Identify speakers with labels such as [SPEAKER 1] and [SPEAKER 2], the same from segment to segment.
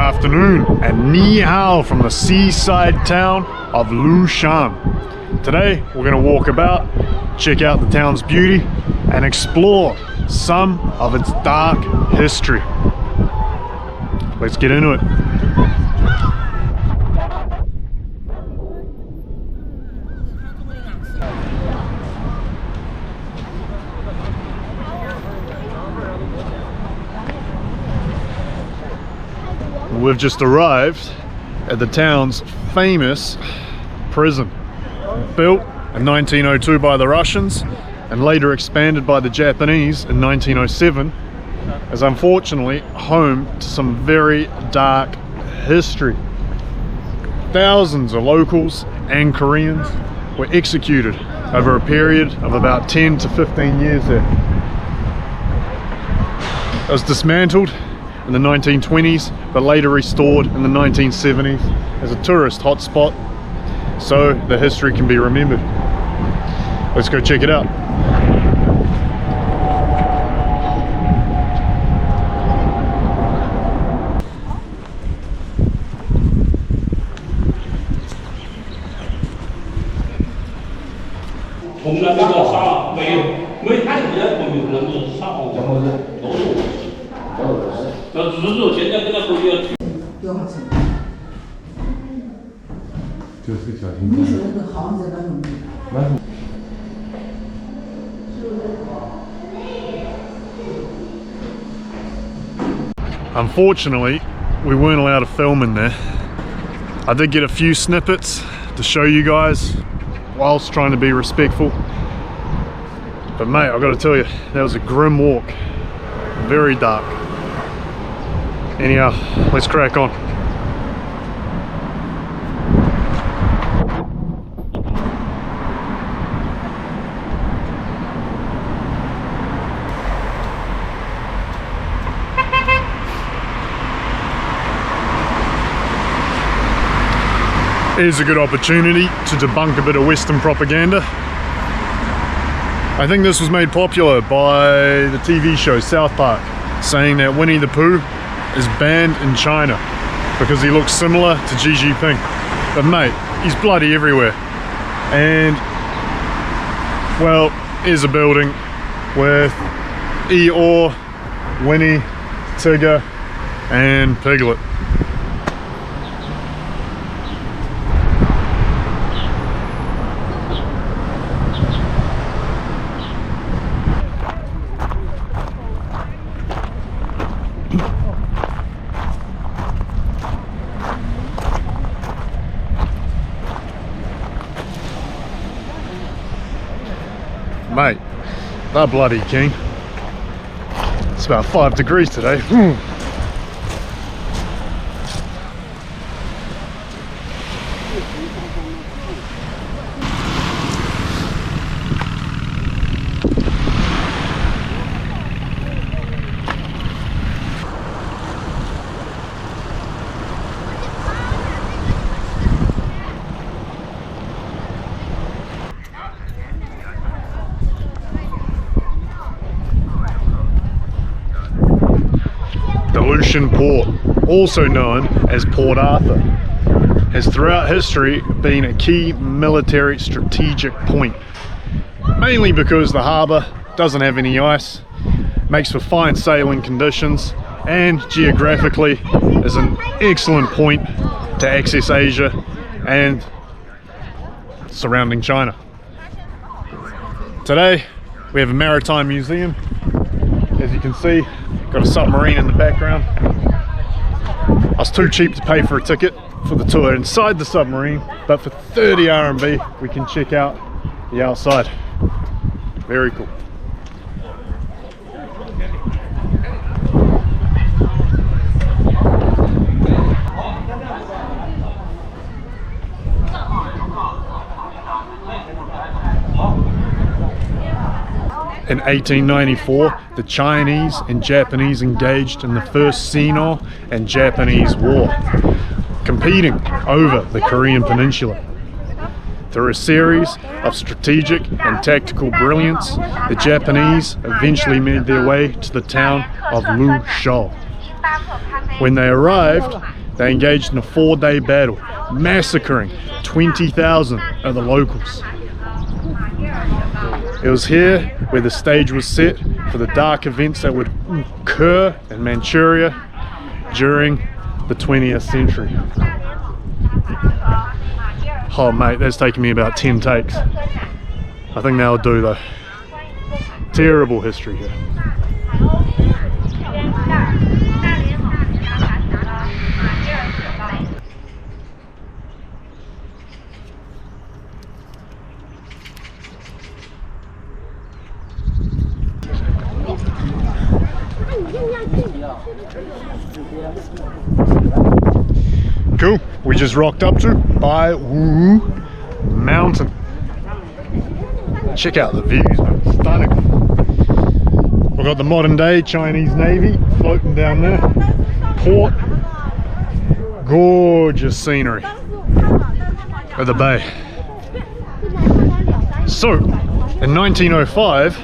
[SPEAKER 1] afternoon and ni hao from the seaside town of Lüshun. Today we're going to walk about, check out the town's beauty and explore some of its dark history. Let's get into it. We've just arrived at the town's famous prison, built in 1902 by the Russians and later expanded by the Japanese in 1907, is unfortunately home to some very dark history. Thousands of locals and Koreans were executed over a period of about 10 to 15 years there. It was dismantled in the 1920s, but later restored in the 1970s as a tourist hotspot, so the history can be remembered. Let's go check it out. Unfortunately, we weren't allowed to film in there. I did get a few snippets to show you guys whilst trying to be respectful. But mate, I've got to tell you, that was a grim walk. Very dark. Anyhow, let's crack on. Here's a good opportunity to debunk a bit of Western propaganda. I think this was made popular by the TV show South Park, saying that Winnie the Pooh is banned in China because he looks similar to Xi Jinping. But mate, he's bloody everywhere. And, well, here's a building with Eeyore, Winnie, Tigger, and Piglet. Mate, they're bloody keen. It's about 5 degrees today. Lshun Port, also known as Port Arthur, has throughout history been a key military strategic point, mainly because the harbour doesn't have any ice, makes for fine sailing conditions, and geographically is an excellent point to access Asia and surrounding China. Today we have a Maritime Museum. As you can see, got a submarine in the background. I was too cheap to pay for a ticket for the tour inside the submarine, but for 30 RMB we can check out the outside. Very cool. In 1894, the Chinese and Japanese engaged in the first Sino and Japanese War, competing over the Korean peninsula. Through a series of strategic and tactical brilliance, the Japanese eventually made their way to the town of Lüshun. When they arrived, They engaged in a 4-day battle, massacring 20,000 of the locals. It was here where the stage was set for the dark events that would occur in Manchuria during the 20th century. Oh mate, that's taken me about 10 takes. I think that'll do though. Terrible history here. Cool, we just rocked up to Bai Wu Mountain. Check out the views, man. Stunning. We've got the modern day Chinese Navy floating down there. Port. Gorgeous scenery of the bay. So, in 1905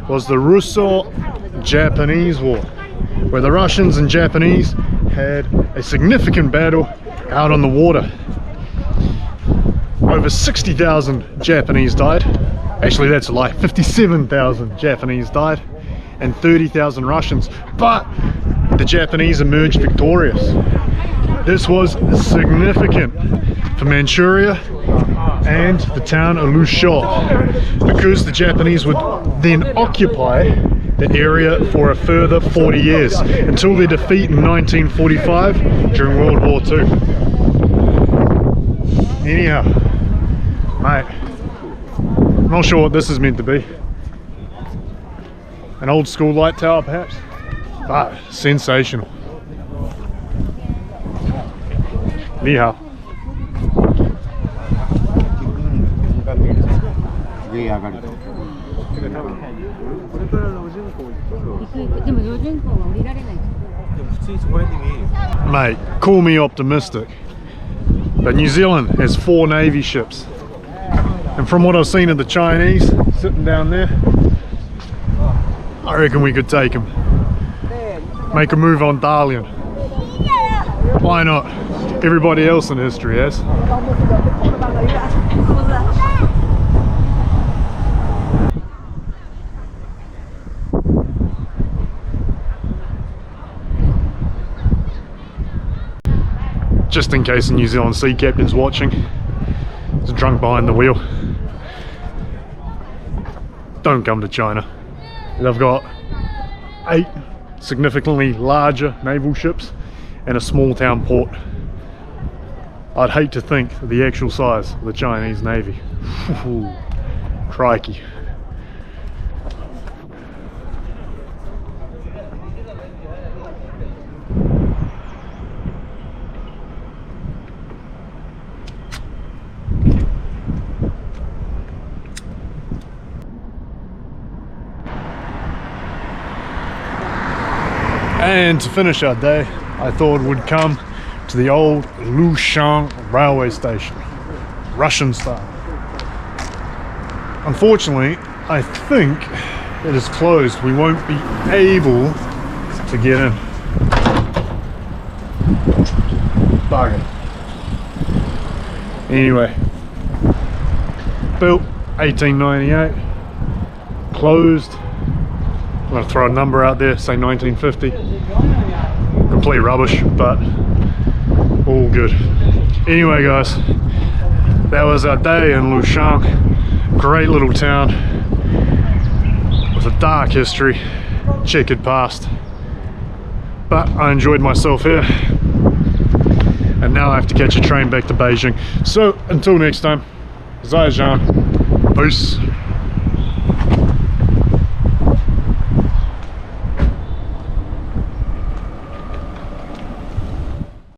[SPEAKER 1] was the Russo-Japanese War, where the Russians and Japanese had a significant battle out on the water. Over 60,000 Japanese died. Actually, that's a lie. 57,000 Japanese died and 30,000 Russians. But the Japanese emerged victorious. This was significant for Manchuria and the town of Lshun, because the Japanese would then occupy the area for a further 40 years until their defeat in 1945 during World War II. Anyhow, mate, I'm not sure what this is meant to be. An old school light tower perhaps, but sensational. Ni hao. Mate, call me optimistic, but New Zealand has 4 Navy ships, and from what I've seen of the Chinese sitting down there, I reckon we could take them. Make a move on Dalian. Why not? Everybody else in history has. Just in case the New Zealand sea captain's watching, he's drunk behind the wheel. Don't come to China. They've got 8 significantly larger naval ships and a small town port. I'd hate to think of the actual size of the Chinese Navy. Ooh, crikey. And to finish our day, I thought we'd come to the old Lüshun railway station, Russian style. Unfortunately, I think it is closed. We won't be able to get in. Bargain. Anyway, built 1898, closed. I'm going to throw a number out there, say 1950. Complete rubbish, but all good. Anyway guys, that was our day in Lshun. Great little town with a dark history, checkered past, but I enjoyed myself here, and now I have to catch a train back to Beijing. So until next time, Zai Zhan, peace.